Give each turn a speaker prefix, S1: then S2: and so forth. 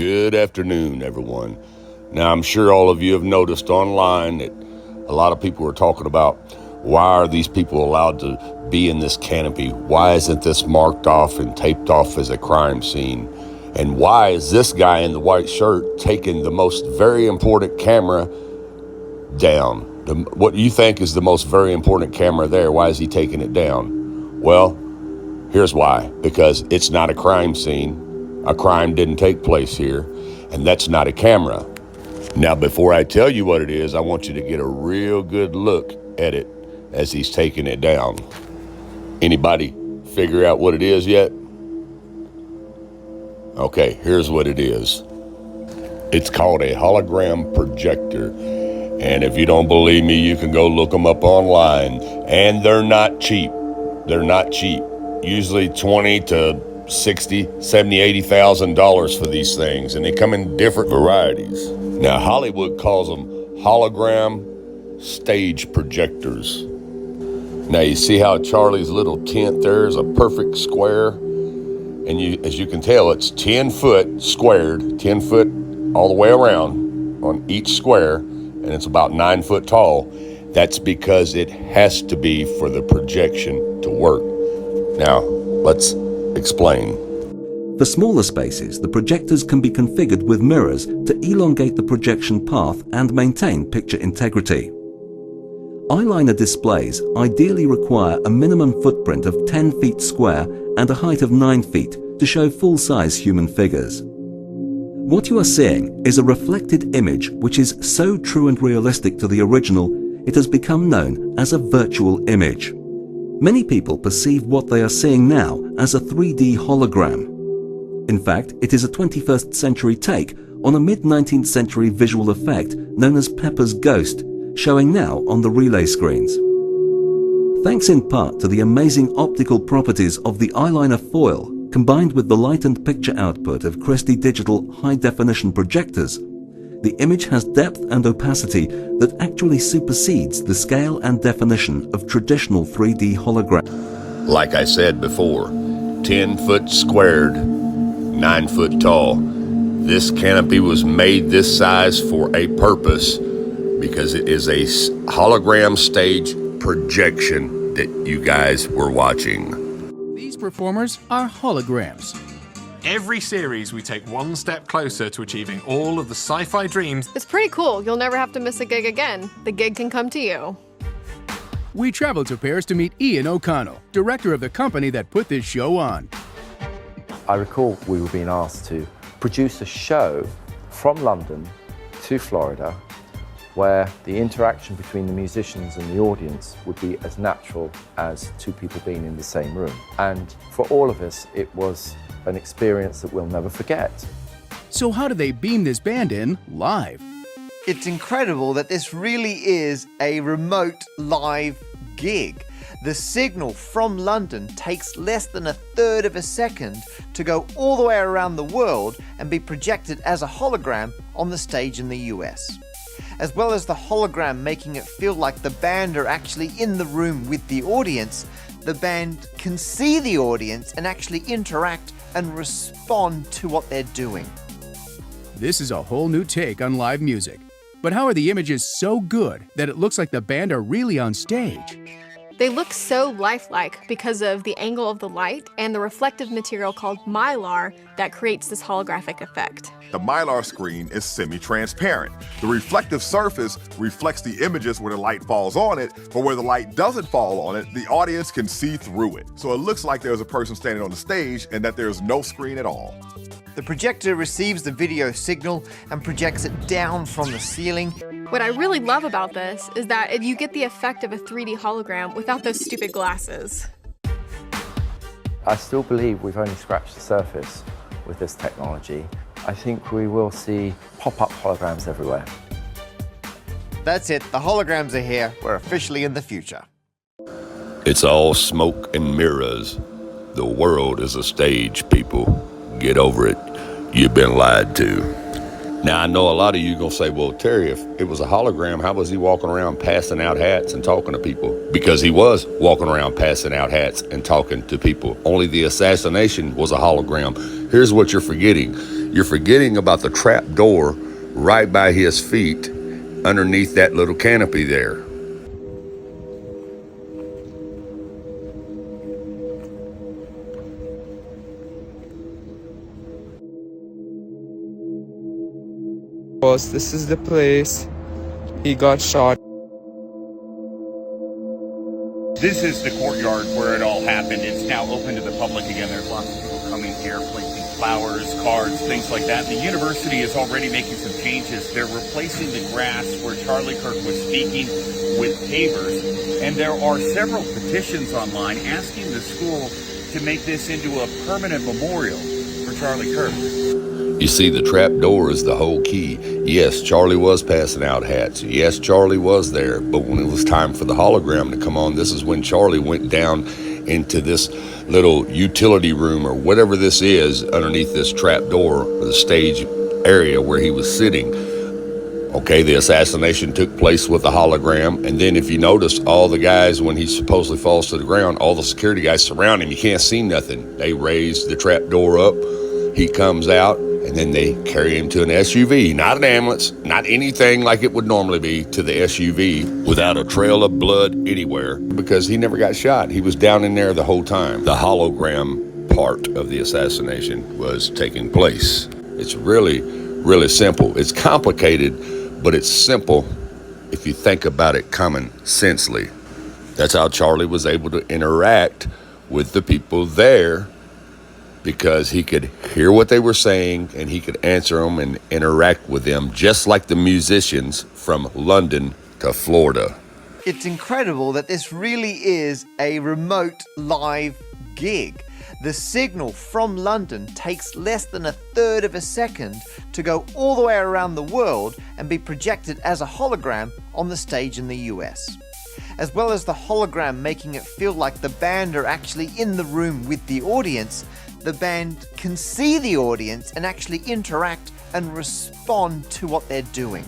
S1: Good afternoon, everyone. Now, I'm sure all of you have noticed online that a lot of people are talking about why are these people allowed to be in this canopy? Why isn't this marked off and taped off as a crime scene? And why is this guy in the white shirt taking the most very important camera down? What you think is the most very important camera there? Why is he taking it down? Well, here's why. Because it's not a crime scene. A crime didn't take place here, and that's not a camera. Now, before I tell you what it is, I want you to get a real good look at it as he's taking it down. Anybody figure out what it is yet? Okay, here's what it is. It's called a hologram projector. And if you don't believe me, you can go look them up online. And they're not cheap. They're not cheap. Usually 20 to 60, 70, $80,000 for these things. And they come in different varieties. Now, Hollywood calls them hologram stage projectors. Now, you see how Charlie's little tent there is a perfect square? And as you can tell, it's 10 foot squared, 10 foot all the way around on each square, and it's about 9 foot tall. That's because it has to be for the projection to work. Now, let's explain.
S2: For smaller spaces, the projectors can be configured with mirrors to elongate the projection path and maintain picture integrity. Eyeliner displays ideally require a minimum footprint of 10 feet square and a height of 9 feet to show full-size human figures. What you are seeing is a reflected image which is so true and realistic to the original, it has become known as a virtual image. Many people perceive what they are seeing now as a 3D hologram. In fact, it is a 21st century take on a mid-19th century visual effect known as Pepper's Ghost, showing now on the relay screens. Thanks in part to the amazing optical properties of the eyeliner foil, combined with the light and picture output of Christie Digital high-definition projectors, the image has depth and opacity that actually supersedes the scale and definition of traditional 3D hologram.
S1: Like I said before, 10 foot squared, 9 foot tall. This canopy was made this size for a purpose because it is a hologram stage projection that you guys were watching.
S3: These performers are holograms.
S4: Every series, we take one step closer to achieving all of the sci-fi dreams.
S5: It's pretty cool. You'll never have to miss a gig again. The gig can come to you.
S3: We traveled to Paris to meet Ian O'Connell, director of the company that put this show on.
S6: I recall we were being asked to produce a show from London to Florida where the interaction between the musicians and the audience would be as natural as two people being in the same room. And for all of us, it was an experience that we'll never forget.
S3: So how do they beam this band in live?
S7: It's incredible that this really is a remote live gig. The signal from London takes less than a third of a second to go all the way around the world and be projected as a hologram on the stage in the US. As well as the hologram making it feel like the band are actually in the room with the audience, the band can see the audience and actually interact and respond to what they're doing.
S3: This is a whole new take on live music. But how are the images so good that it looks like the band are really on stage?
S5: They look so lifelike because of the angle of the light and the reflective material called mylar that creates this holographic effect.
S8: The mylar screen is semi-transparent. The reflective surface reflects the images where the light falls on it, but where the light doesn't fall on it, the audience can see through it. So it looks like there's a person standing on the stage and that there's no screen at all.
S7: The projector receives the video signal and projects it down from the ceiling.
S5: What I really love about this is that you get the effect of a 3D hologram without those stupid glasses.
S6: I still believe we've only scratched the surface with this technology. I think we will see pop-up holograms everywhere.
S7: That's it, the holograms are here. We're officially in the future.
S1: It's all smoke and mirrors. The world is a stage, people. Get over it. You've been lied to. Now, I know a lot of you gonna say, well, Terry, if it was a hologram, how was he walking around passing out hats and talking to people? Because he was walking around passing out hats and talking to people. Only the assassination was a hologram. Here's what you're forgetting. You're forgetting about the trap door right by his feet underneath that little canopy there.
S9: This is the place he got shot.
S10: This is the courtyard where it all happened. It's now open to the public again. There's lots of people coming here, placing flowers, cards, things like that. The university is already making some changes. They're replacing the grass where Charlie Kirk was speaking with pavers. And there are several petitions online asking the school to make this into a permanent memorial for Charlie Kirk.
S1: You see, the trap door is the whole key. Yes, Charlie was passing out hats. Yes, Charlie was there. But when it was time for the hologram to come on, this is when Charlie went down into this little utility room or whatever this is underneath this trap door, or the stage area where he was sitting. Okay, the assassination took place with the hologram. And then if you notice, all the guys, when he supposedly falls to the ground, all the security guys surround him. You can't see nothing. They raise the trap door up. He comes out. And then they carry him to an SUV, not an ambulance, not anything like it would normally be, to the SUV without a trail of blood anywhere, because he never got shot. He was down in there the whole time. The hologram part of the assassination was taking place. It's really, really simple. It's complicated, but it's simple if you think about it common sensely. That's how Charlie was able to interact with the people there, because he could hear what they were saying and he could answer them and interact with them, just like the musicians from London to Florida.
S7: It's incredible that this really is a remote live gig. The signal from London takes less than a third of a second to go all the way around the world and be projected as a hologram on the stage in the US. As well as the hologram making it feel like the band are actually in the room with the audience, the band can see the audience and actually interact and respond to what they're doing.